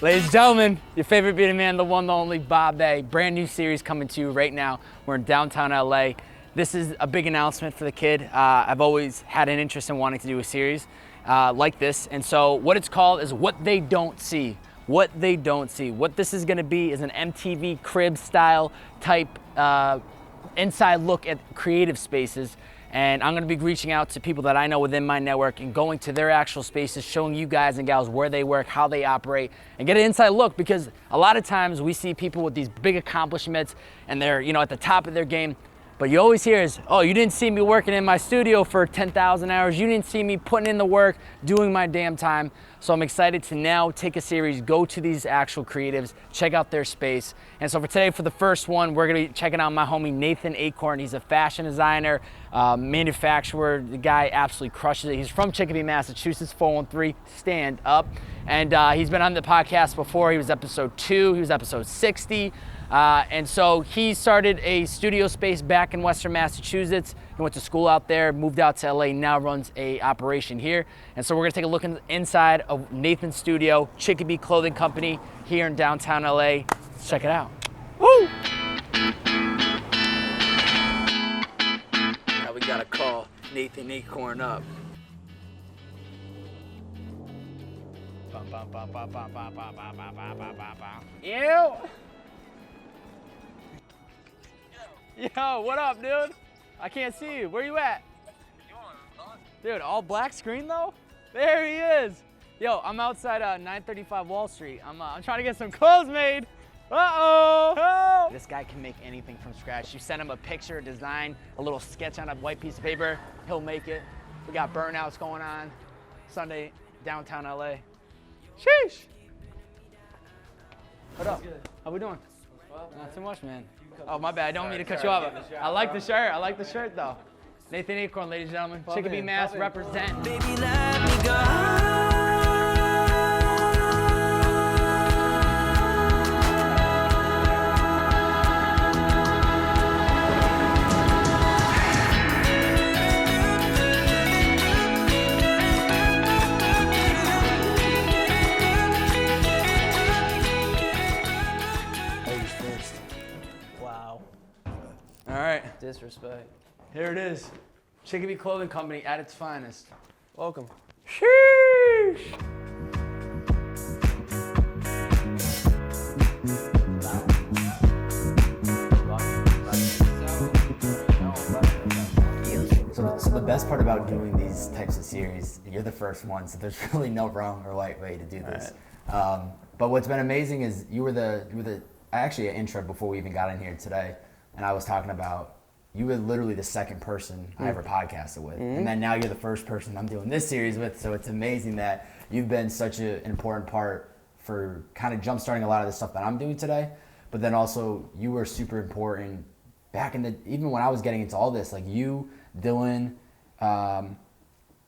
Ladies and gentlemen, your favorite beauty man, the one, the only Bobbbaaaay. Brand new series coming to you right now. We're in downtown LA. This is a big announcement for the kid. I've always had an interest in wanting to do a series like this. And so what it's called is What They Don't See. What They Don't See. What this is gonna be is an MTV Cribs style type inside look at creative spaces. And I'm gonna be reaching out to people that I know within my network and going to their actual spaces, showing you guys and gals where they work, how they operate, and get an inside look, because a lot of times we see people with these big accomplishments and they're, at the top of their game, but you always hear is, oh, you didn't see me working in my studio for 10,000 hours. You didn't see me putting in the work, doing my damn time. So I'm excited to now take a series, go to these actual creatives, check out their space. And so for today, for the first one, we're gonna be checking out my homie, Nathan Achorn. He's a fashion designer, manufacturer. The guy absolutely crushes it. He's from Chicopee, Massachusetts, 413, stand up. And he's been on the podcast before. He was episode 2, he was episode 60. And so he started a studio space back in Western Massachusetts. He went to school out there, moved out to LA, now runs a operation here. And so we're gonna take a look inside of Nathan's studio, Chicopee Clothing Company here in downtown LA. Let's check it out. Woo! Now we gotta call Nathan Achorn up. Ew! Yo, what up, dude? I can't see you. Where you at? Dude, all black screen though? There he is. Yo, I'm outside 935 Wall Street. I'm trying to get some clothes made. Uh-oh. Oh. This guy can make anything from scratch. You send him a picture, a design, a little sketch on a white piece of paper, he'll make it. We got burnouts going on. Sunday, downtown LA. Sheesh. What up? How we doing? Not too much, man. Oh, my bad. I don't mean to cut you off. I like the shirt. I like the shirt, though. Nathan Achorn, ladies and gentlemen. Chicopee, Mass, represent. Baby, let me go. All right. Disrespect. Here it is. Chicopee Clothing Company at its finest. Welcome. Sheesh. So the best part about doing these types of series, you're the first one, so there's really no wrong or right way to do this. Right. But what's been amazing is you were actually an intro before we even got in here today. And I was talking about, you were literally the second person I ever podcasted with. And then now you're the first person I'm doing this series with. So it's amazing that you've been such an important part for kind of jumpstarting a lot of the stuff that I'm doing today. But then also you were super important back in even when I was getting into all this, like you, Dylan,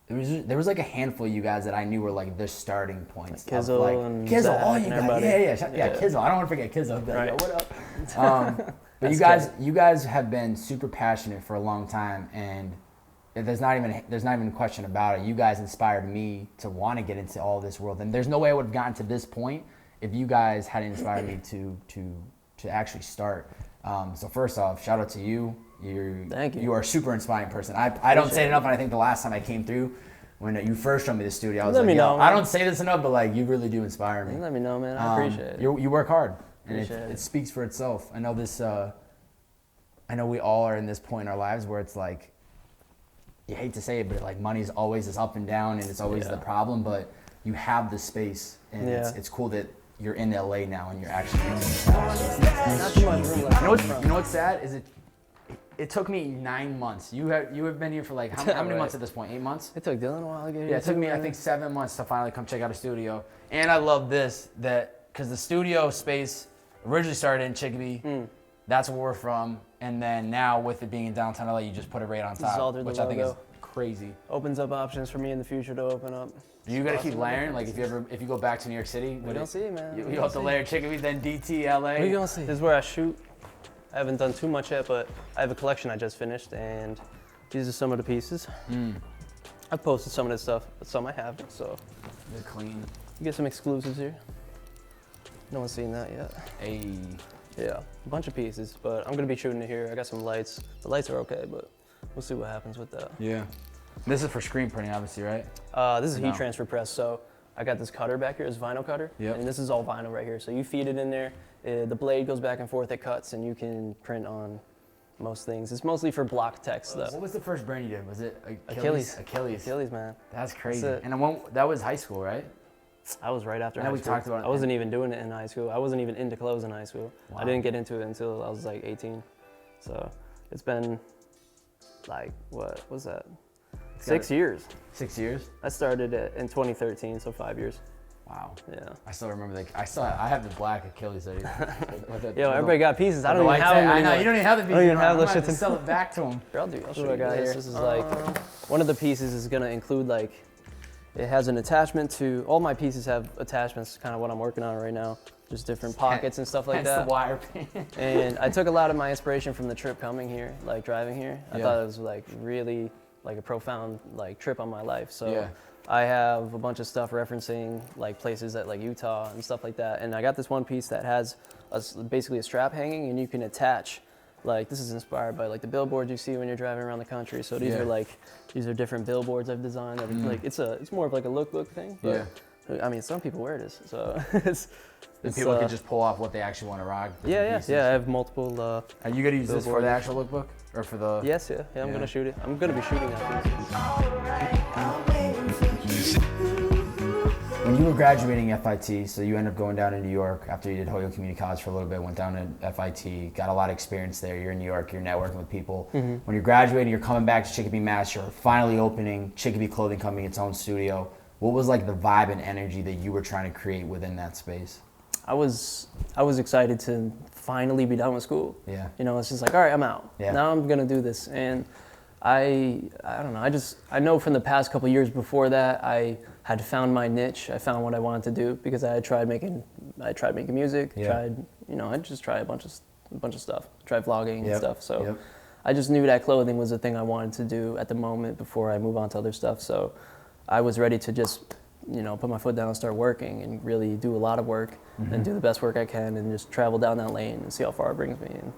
there was like a handful of you guys that I knew were like the starting points. Like Kizzle and Kizzle, Zach all you guys, yeah, Kizzle. I don't want to forget Kizzle. Like, yo, what up? But you guys have been super passionate for a long time, and there's not even a question about it. You guys inspired me to want to get into all this world, and there's no way I would have gotten to this point if you guys hadn't inspired me to actually start. So first off, shout out to you. Thank you. You are a super inspiring person. I don't say it enough, and I think the last time I came through, when you first showed me the studio, I was like, I don't say this enough, but like you really do inspire me. Let me know, man. I appreciate it. You work hard, and it speaks for itself. I know this. I know we all are in this point in our lives where it's like, you hate to say it, but like money's always this up and down, and it's always the problem. But you have the space, and it's cool that you're in LA now and you're actually using this house. You know what's sad is it took me 9 months. You have been here for like how many months at this point? 8 months? It took Dylan a while to get here. Yeah, it took me I think 7 months to finally come check out a studio. And I love this because the studio space originally started in Chicopee. That's where we're from, and then now with it being in downtown LA, you just put it right on top, which I think is crazy. Opens up options for me in the future to open up. You gotta keep layering. Like if you go back to New York City, we don't see it, man. You have to layer Chicopee, then DT, LA. We gonna see. This is where I shoot. I haven't done too much yet, but I have a collection I just finished, and these are some of the pieces. I've posted some of this stuff, but some I haven't. So they're clean. You get some exclusives here. No one's seen that yet. Hey. Yeah, a bunch of pieces, but I'm gonna be shooting it here. I got some lights. The lights are okay, but we'll see what happens with that. Yeah. This is for screen printing, obviously, right? This is a No. heat transfer press, so I got this cutter back here, this vinyl cutter, Yep. and this is all vinyl right here. So you feed it in there, the blade goes back and forth, it cuts, and you can print on most things. It's mostly for block text, though. What was the first brand you did? Was it Achilles. Achilles. Achilles, man. That's crazy. That's it. And that was high school, right? I was right after I know high we school. talked about it. I wasn't even doing it in high school. I wasn't even into clothes in high school. Wow. I didn't get into it until I was like 18. So it's been like, what was that? 6 years. 6 years? I started it in 2013, so 5 years. Wow. Yeah. I still remember I have the black Achilles hoodie. Yo, everybody got pieces. I don't even lights have them I anymore. know, you don't even have the pieces. I don't even have I'm those gonna shits have to sell it back to them. I'll show you guys. This is like, one of the pieces is gonna include like, it has an attachment to, all my pieces have attachments, kind of what I'm working on right now. Just different pockets and stuff like Hence that. the wire. And I took a lot of my inspiration from the trip coming here, like driving here. I thought it was like really like a profound like trip on my life. So I have a bunch of stuff referencing like places at like Utah and stuff like that. And I got this one piece that has basically a strap hanging, and you can attach, like this is inspired by like the billboards you see when you're driving around the country. So these are like, these are different billboards I've designed. That like it's more of like a look thing. But, I mean, some people wear this, so And people can just pull off what they actually want to rock. Yeah. I have multiple. Are you gonna use this for the actual lookbook, or for the? Yes, I'm gonna shoot it. I'm gonna be shooting that piece. When you were graduating FIT, so you ended up going down to New York after you did Hoyle Community College for a little bit, went down to FIT, got a lot of experience there. You're in New York, you're networking with people. When you're graduating, you're coming back to Chicopee, Mass. You're finally opening Chicopee Clothing Company, its own studio. What was like the vibe and energy that you were trying to create within that space? I was excited to finally be done with school. Yeah. You know, it's just like, all right, I'm out. Yeah. Now I'm gonna do this. And I don't know, I know from the past couple years before that, I had found my niche. I found what I wanted to do because I tried making music, I just tried a bunch of stuff, tried vlogging and stuff. So I just knew that clothing was the thing I wanted to do at the moment before I move on to other stuff. So I was ready to just, put my foot down and start working and really do a lot of work and do the best work I can and just travel down that lane and see how far it brings me. And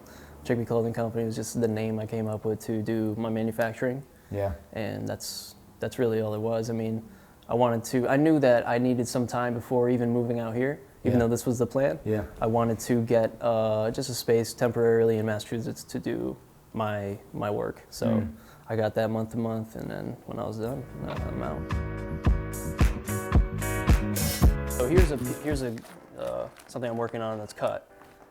Chicopee Clothing Company was just the name I came up with to do my manufacturing. Yeah. And that's really all it was. I mean, I knew that I needed some time before even moving out here, even though this was the plan. Yeah. I wanted to get just a space temporarily in Massachusetts to do my work. So I got that month to month, and then when I was done, I'm out. So here's something I'm working on that's cut,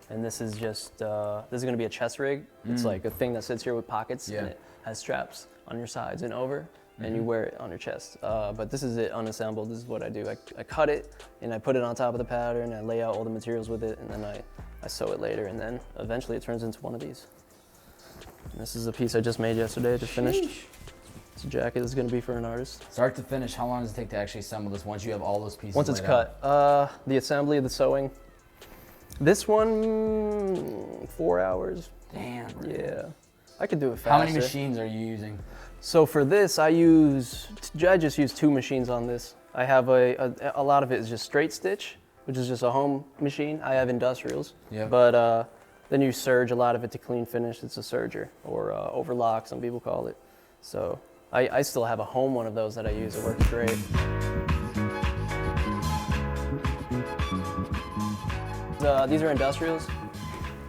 and this is just this is gonna be a chest rig. It's like a thing that sits here with pockets, and it has straps on your sides and over, and you wear it on your chest. But this is it unassembled. This is what I do. I cut it and I put it on top of the pattern. I lay out all the materials with it, and then I sew it later, and then eventually it turns into one of these. And this is a piece I just made yesterday, just finished. It's a jacket that's gonna be for an artist. Start to finish, how long does it take to actually assemble this once you have all those pieces? Once it's cut, the assembly, the sewing. This one, 4 hours. Damn. Yeah, I could do it faster. How many machines are you using? So for this, I just use 2 machines on this. I have a lot of it is just straight stitch, which is just a home machine. I have industrials, but then you serge a lot of it to clean finish. It's a serger, or overlock, some people call it. So I still have a home one of those that I use. It works great. These are industrials.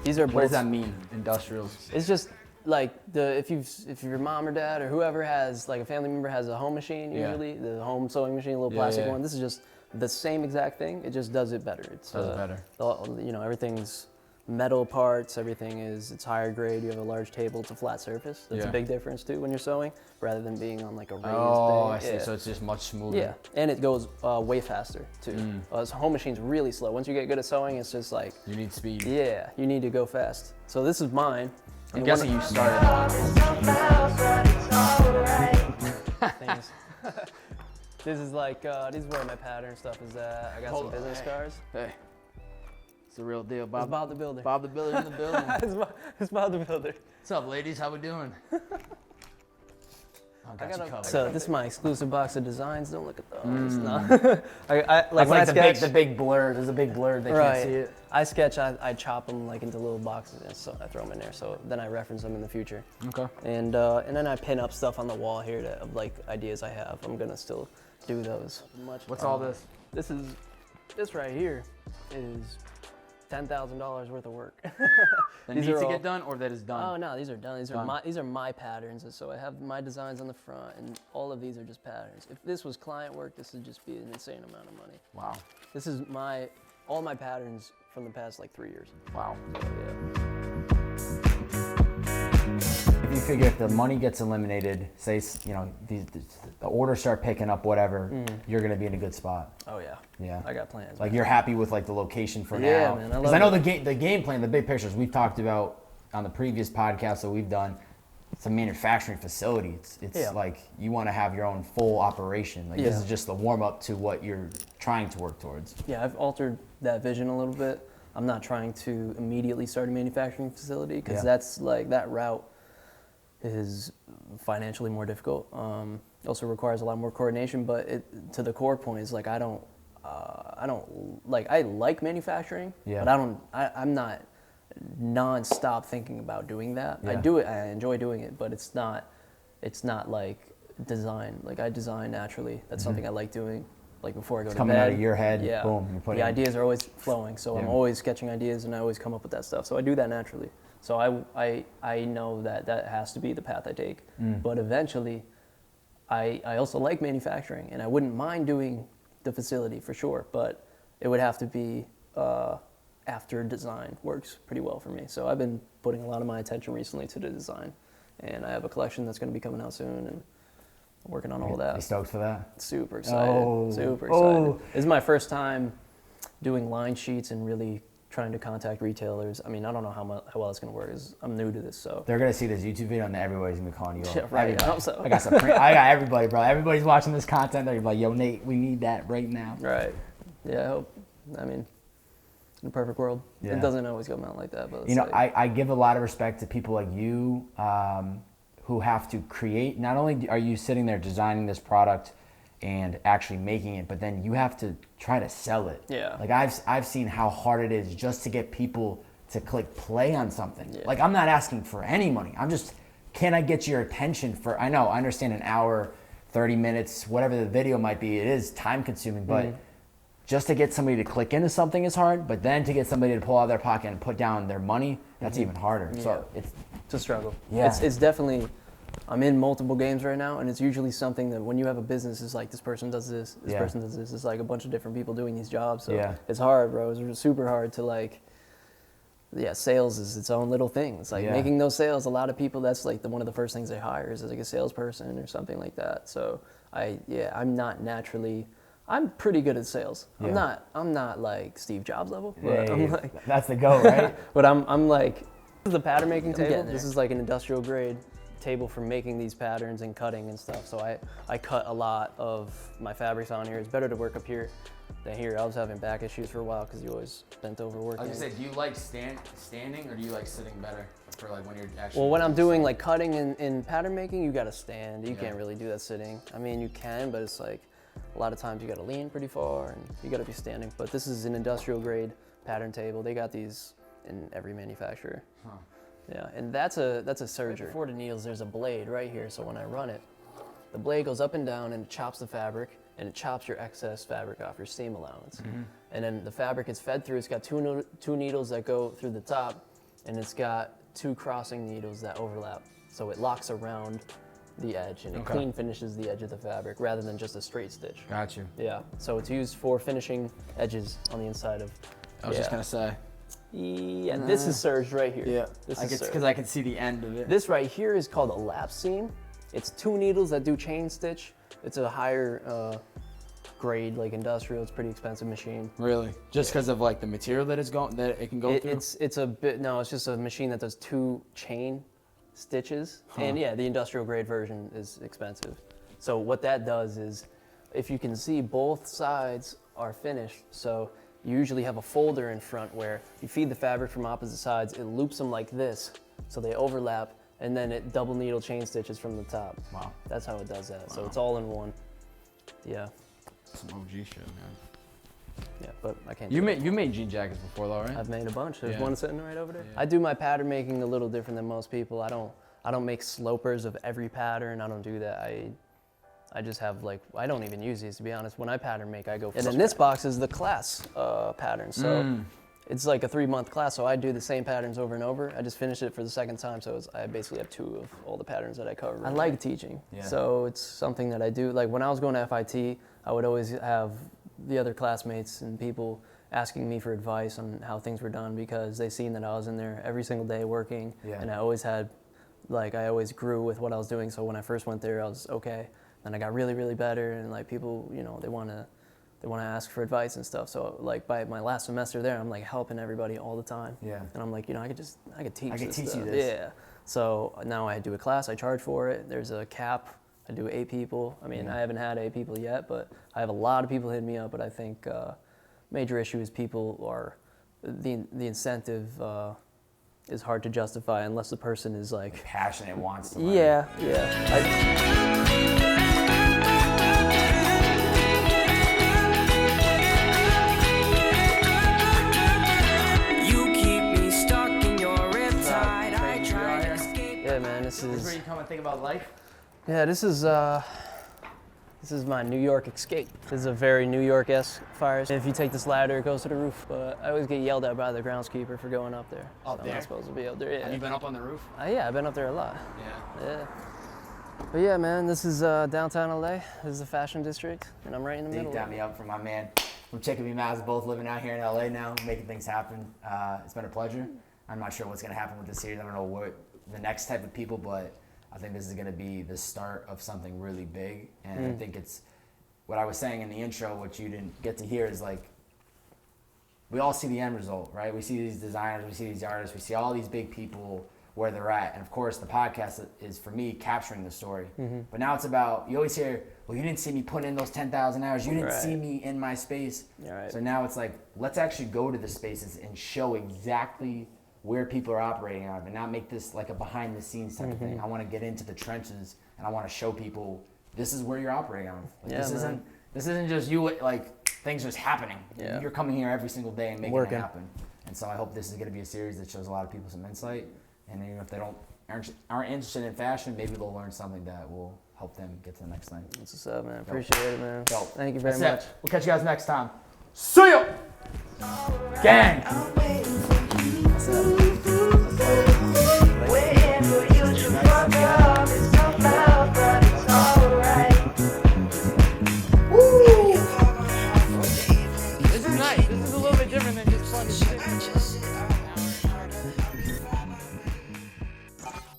These are both. What does that mean, industrials? It's just like if your mom or dad or whoever has, like a family member has a home machine, usually the home sewing machine, a little plastic one. This is just the same exact thing. It just does it better. It does it better. Everything's metal parts. It's higher grade. You have a large table. It's a flat surface. That's a big difference too when you're sewing, rather than being on like a raised thing. I see. So it's just much smoother. Yeah, and it goes way faster too. Home machine's really slow. Once you get good at sewing, it's just like you need speed. Yeah, you need to go fast. So this is mine. I'm guessing you started on things. This is like this is where my pattern stuff is at. I got some business cards. Hey. It's the real deal, Bob. It's Bob the Builder. Bob the Builder in the building. It's Bob the Builder. What's up, ladies? How we doing? So this is my exclusive box of designs. Don't look at those. No. Like when I sketch, the big blur. There's a big blur. They can't see it. I sketch. I chop them like into little boxes, and so I throw them in there. So then I reference them in the future. Okay. And then I pin up stuff on the wall here of like ideas I have. I'm gonna still do those. What's all this? This right here is $10,000 worth of work. That needs to get done, or that is done? Oh no, these are done. These are my patterns, and so I have my designs on the front, and all of these are just patterns. If this was client work, this would just be an insane amount of money. Wow. This is all my patterns from the past like 3 years. Wow. So, yeah. If you figure if the money gets eliminated, say the orders start picking up, whatever, you're gonna be in a good spot. Oh yeah. Yeah. I got plans. Like you're happy with like the location for now. Yeah, man. Because I know the game plan, the big pictures we've talked about on the previous podcast that we've done. It's a manufacturing facility. It's like you want to have your own full operation. Like this is just the warm up to what you're trying to work towards. Yeah, I've altered that vision a little bit. I'm not trying to immediately start a manufacturing facility because that's like that route is financially more difficult. Also requires a lot more coordination, but to the core point is like I like manufacturing, but I'm not non-stop thinking about doing that. I do it, I enjoy doing it, but it's not like design. Like I design naturally. That's something I like doing. Like before I go to bed. Coming out of your head, boom, you put the ideas are always flowing, so I'm always sketching ideas and I always come up with that stuff. So I do that naturally. So I know that has to be the path I take. But eventually, I also like manufacturing, and I wouldn't mind doing the facility for sure, but it would have to be after design works pretty well for me. So I've been putting a lot of my attention recently to the design, and I have a collection that's going to be coming out soon, and I'm working on all that. You stoked for that? Super excited. Super excited. This is my first time doing line sheets and really trying to contact retailers. I mean, I don't know how well it's going to work. I'm new to this, so. They're going to see this YouTube video and everybody's going to be calling you up. Right, I hope so. I got everybody, bro. Everybody's watching this content. They're like, yo, Nate, we need that right now. Right. Yeah, I hope. I mean, in a perfect world. It doesn't always come out like that. But I give a lot of respect to people like you who have to create. Not only are you sitting there designing this product and actually making it, but then you have to try to sell it. Yeah. Like I've seen how hard it is just to get people to click play on something. Yeah. Like I'm not asking for any money. I'm just, can I get your attention for, I understand an hour, 30 minutes, whatever the video might be, it is time consuming, but just to get somebody to click into something is hard, but then to get somebody to pull out of their pocket and put down their money, that's even harder. Yeah. So it's a struggle. Yeah. It's definitely, I'm in multiple games right now, and it's usually something that when you have a business, it's like this person does this person does this. It's like a bunch of different people doing these jobs. So it's hard, bro. It's super hard to like, sales is its own little thing. It's like making those sales. A lot of people, that's like one of the first things they hire is like a salesperson or something like that. So I'm not naturally, I'm pretty good at sales. Yeah. I'm not like Steve Jobs level, but I'm like, that's the goal, right? But I'm like, this is the pattern making table. This is like an industrial grade table for making these patterns and cutting and stuff. So I cut a lot of my fabrics on here. It's better to work up here than here. I was having back issues for a while because you always bent over working. I was gonna say, do you like standing or do you like sitting better for like when you're actually? Well, when I'm doing like cutting and pattern making, you gotta stand. You can't really do that sitting. I mean, you can, but it's like a lot of times you gotta lean pretty far and you gotta be standing. But this is an industrial grade pattern table. They got these in every manufacturer. Huh. Yeah, and that's a serger. Right before the needles, there's a blade right here. So when I run it, the blade goes up and down and it chops the fabric and it chops your excess fabric off your seam allowance. And then the fabric is fed through. It's got two needles that go through the top, and it's got two crossing needles that overlap. So it locks around the edge and it clean finishes the edge of the fabric rather than just a straight stitch. Got you. Yeah, so it's used for finishing edges on the inside of. I was just gonna say. Yeah, this is serged right here. Yeah, because I can see the end of it. This right here is called a lap seam. It's two needles that do chain stitch. It's a higher grade, like industrial. It's a pretty expensive machine. Really? Just because of like the material that it can go through? It's a bit. No, it's just a machine that does two chain stitches. And yeah, the industrial grade version is expensive. So what that does is, if you can see, both sides are finished. So you usually have a folder in front where you feed the fabric from opposite sides. It loops them like this, so they overlap, and then it double needle chain stitches from the top. Wow. That's how it does that. So Wow. it's all in one. Yeah. Some OG shit, man. Yeah, but I can't. You do it. made jean jackets before, though, right? I've made a bunch. There's Yeah. one sitting right over there. Yeah. I do my pattern making a little different than most people. I don't make slopers of every pattern. I don't do that. I just have like, I don't even use these, to be honest. When I pattern make, I go. And then this box is the class pattern. So it's like a 3-month class. So I do the same patterns over and over. I just finished it for the second time. So I basically have 2 of all the patterns that I cover. I like teaching. Yeah. So it's something that I do. Like when I was going to FIT, I would always have the other classmates and people asking me for advice on how things were done because they seen that I was in there every single day working. Yeah. And I always had, like, I always grew with what I was doing. So when I first went there, I was okay. Then I got really, really better, and like people, you know, they want to ask for advice and stuff. So like by my last semester there, I'm like helping everybody all the time. Yeah. And I'm like, you know, I could teach. I could this teach stuff. you this. Yeah. So now I do a class. I charge for it. There's a cap. I do 8 people. I mean, I haven't had 8 people yet, but I have a lot of people hitting me up. But I think major issue is people are the incentive is hard to justify unless the person is like Passionate, wants to learn. yeah. You keep me stuck in your riptide. I try to escape. Yeah, man, this This is where is you come and think about life. this is my New York escape. This is a very New York-esque fire. If you take this ladder, it goes to the roof. But I always get yelled at by the groundskeeper for going up there. Up So there? I'm not supposed to be up there. Yeah. Have you been up on the roof? Yeah, I've been up there a lot. Yeah. Yeah. But yeah, man, this is downtown LA. This is the fashion district, and I'm right in the Deep middle. down of it. me up from my man from Chicopee, Mass, both living out here in LA now, making things happen. It's been a pleasure. I'm not sure what's going to happen with this series. I don't know what the next type of people, but I think this is going to be the start of something really big. And I think it's what I was saying in the intro, which you didn't get to hear, is like we all see the end result, right? We see these designers, we see these artists, we see all these big people where they're at. And of course, the podcast is for me capturing the story. But now it's about, you always hear, well, you didn't see me put in those 10,000 hours. You didn't see Right. me in my space. Yeah, right. So now it's like, let's actually go to the spaces and show exactly where people are operating out of and not make this like a behind the scenes type of thing. I want to get into the trenches and I want to show people this is where you're operating out of. Like, Yeah, this isn't just you, like things just happening. Yeah. You're coming here every single day and making Working. it happen. And so I hope this is going to be a series that shows a lot of people some insight. And even if they aren't interested in fashion, maybe they'll learn something that will help them get to the next thing. That's what's up, man. Appreciate it, man. Dope. Thank you very That's much. it. We'll catch you guys next time. See ya! Gang! Waiting for you to fuck up. It's tough out, but it's alright. This is nice. This is a little bit different than just fun.